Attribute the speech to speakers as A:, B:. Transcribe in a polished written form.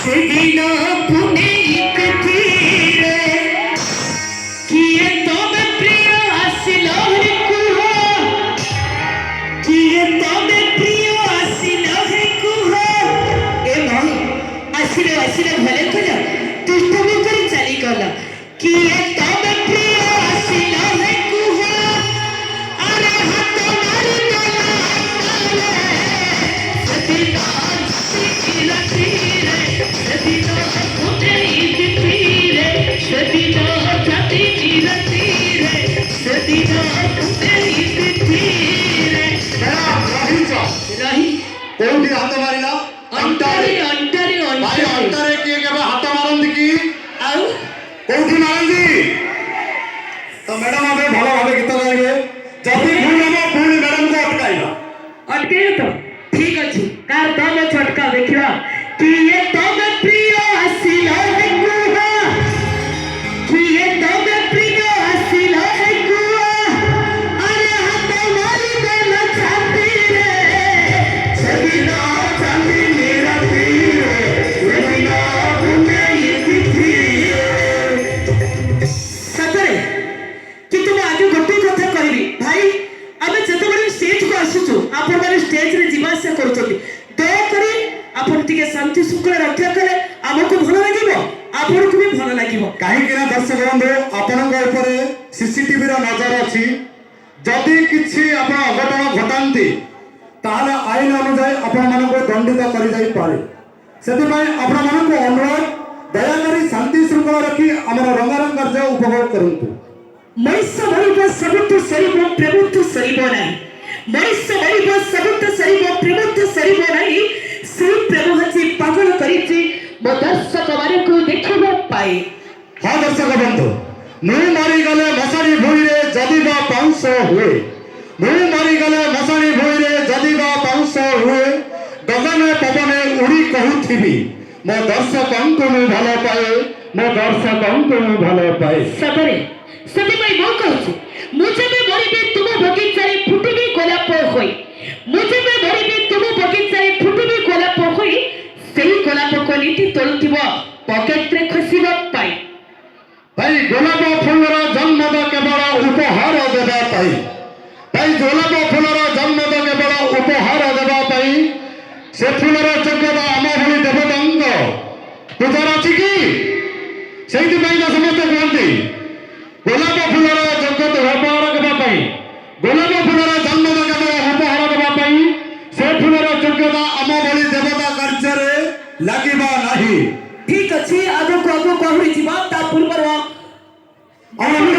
A: ସେଦିନ ପୁନେଇ ତିଥିରେ କିଏ ତମେ ପ୍ରିୟ ଆସିଲ ହେ କୁହ, କିଏ ତମେ ପ୍ରିୟ ଆସିଲ ହେ କୁହ। ଏ ଭାଇ ଆସିଲେ ଆସିଲେ ଘରେ କଲ ଦୁଷ୍ଟମି କରି ଚାଲିଗଲ। କିଏ ତମେ ପ୍ରିୟ ଆସିଲ ହେ କୁହ, ଆରେ ହାତ ମାରିଦେଲ ସେଦିନ ରାତିରେ, ସେଦିନ ପୁନେଇ ତିଥିରେ, ସେଦିନ ରାତିରେ, ସେଦିନ ପୁନେଇ ତିଥିରେ। ରହି
B: କୋଉଠି ହାତ ମାରିଲା?
A: ଅଣ୍ଟାରେ ଅଣ୍ଟାରେ
B: ଭାଇ
A: ଅଣ୍ଟାରେ।
B: ଅଣ୍ଟାରେ କିଏ କେବେ ହାତ ମାରନ୍ତି କି?
A: ଆଉ
B: କୋଉଠି ମାରନ୍ତି? ତ ମ୍ୟାଡାମ ଆମେ ଭଲ ଭାବେ ଗୀତ ଗାଇବେ। ଯଦି ଭୁଲ ହବ ପୁଣି ମ୍ୟାଡାମକୁ ଅଟକାଇବା।
A: ଅଟକେଇ ତ ଠିକ ଅଛି। କାର ତମ ଛଟକା ଦେଖିବା। କିଏ ତମେ ପ୍ରିୟ ଆସିଲ ହେ କୁହ, କିଏ ତମେ ପ୍ରିୟ ଆସିଲ ହେ କୁହ, ଆରେ ହାତ ମାରିଦେଲ ଛାତିରେ ସେଦିନ ଚାନ୍ଦିନୀ ରାତିରେ, ସେଦିନ ପୁନେଇ ତିଥିରେ। ସତରେ କିନ୍ତୁ ମୁଁ ଆଗେ ଗୋଟେ କଥା କହିବି ଭାଇ, ଆମେ ଯେତେବେଳେ ଷ୍ଟେଜକୁ ଆସୁଛୁ ଆପଣମାନେ ଷ୍ଟେଜରେ ଯିବା ଆସିବା କରୁଛନ୍ତି, ଦୟାକରି ଆପଣ ଟିକେ ଶାନ୍ତି ଶୃଙ୍ଖଳା ରକ୍ଷା କଲେ ଆମକୁ ଭଲ ଲାଗିବ, ଆପଣଙ୍କୁ ବି ଭଲ ଲାଗିବ।
B: କାହିଁକି ନା ଦର୍ଶକ ବନ୍ଧୁ ଆପଣଙ୍କ ଉପରେ ସିସିଟିଭିର ନଜର ଅଛି। ଯଦି କିଛି ଆପଣ ଅଘଟଣ ଘଟାନ୍ତି ତାହେଲେ ଆଇନ ଅନୁଯାୟୀ ଆପଣମାନଙ୍କୁ ଦଣ୍ଡିତ କରିଯାଇପାରେ। ସେଥିପାଇଁ ଆପଣମାନଙ୍କୁ ଅନୁରୋଧ, ଦୟାକରି ଶାନ୍ତି ଶୃଙ୍ଖଳା ରଖି ଆମର ରଙ୍ଗାରଙ୍ଗ କାର୍ଯ୍ୟ ଉପଭୋଗ କରନ୍ତୁ।
A: ମଣିଷ ମରିବ ସବୁଠୁ ସରିବ, ପ୍ରେମଠୁ ସରିବ ନାହିଁ। ମଣିଷ ମରିବ ସବୁଠୁ ସରିବ, ପ୍ରେମଠୁ ସରିବ ନାହିଁ। ସେଇ ପ୍ରେମ ହଜି ପାଗଳ କରିଛି ମୋ ଦର୍ଶକ ମାନଙ୍କୁ ଦେଖିବା ପାଇଁ।
B: ହଁ ଦର୍ଶକ ବନ୍ଧୁ, ମୁଁ ମରିଗଲେ ମଶାଣି ଭୂଇଁରେ ଯଦି ବା ପାଉଁଶ ହୁଏ, ମୁଁ ମରିଗଲେ ମଶାଣି ଭୂଇଁରେ ଯଦି ବା ପାଉଁଶ ହୁଏ, ଗଗନ ପବନେ ଉଡ଼ି କହୁଥିବି ମୋ ଦର୍ଶକଙ୍କୁ ମୁଁ ଭଲ ପାଏ, ମୋ ଦର୍ଶକଙ୍କୁ ମୁଁ ଭଲ ପାଏ।
A: ସତରେ ସେଥିପାଇଁ ମୁଁ କହୁଛି, ମୁଁ ଯେବେ ମରିବି ତୁମ ବଗିଚାରେ ଫୁଟିବି ଗୋଲାପ ହୋଇ, ମୁଁ ଯେବେ ମରିବି ତୁମ ବଗିଚାରେ ଫୁଟିବି ଗୋଲାପ ହୋଇ, ସେଇ ଗୋଲାପ କଲିଟି ତୋଳୁଥିବ ପକେଟରେ ଖସିବା ପାଇଁ।
B: ଭାଇ ଗୋଲାପ ଫୁଲର ଜନ୍ମ ତ କେବଳ ଉପହାର ଦେବା ପାଇଁ, ଭାଇ ଗୋଲାପ ଫୁଲର ଜନ୍ମ ତ କେବଳ ଉପହାର ଦେବା ପାଇଁ। ସେ ଫୁଲର ଯୋଗ୍ୟତା ଆମ ଭଳି ଦେବତାଙ୍କ ପୂଜାର ଅଛି କି? ସେଇଥିପାଇଁ ତ ସମସ୍ତେ କୁହନ୍ତି ଗୋଲାପ ଫୁଲର ଯୋଗ୍ୟତା ଉପହାର ଦେବା ପାଇଁ, ଗୋଲାପ ଫୁଲର ଜନ୍ମ ତ କେବଳ ଉପହାର ଦେବା ପାଇଁ। ସେ ଫୁଲର ଯୋଗ୍ୟତା ଆମ ଭଳି ଦେବତା କାର୍ଯ୍ୟରେ ଲାଗିବା ନାହିଁ।
A: ଠିକ ଅଛି, ଆଗକୁ ଆଗକୁ ଆହୁରି ଯିବା। ତା ପୂର୍ବରୁ
B: ଆମର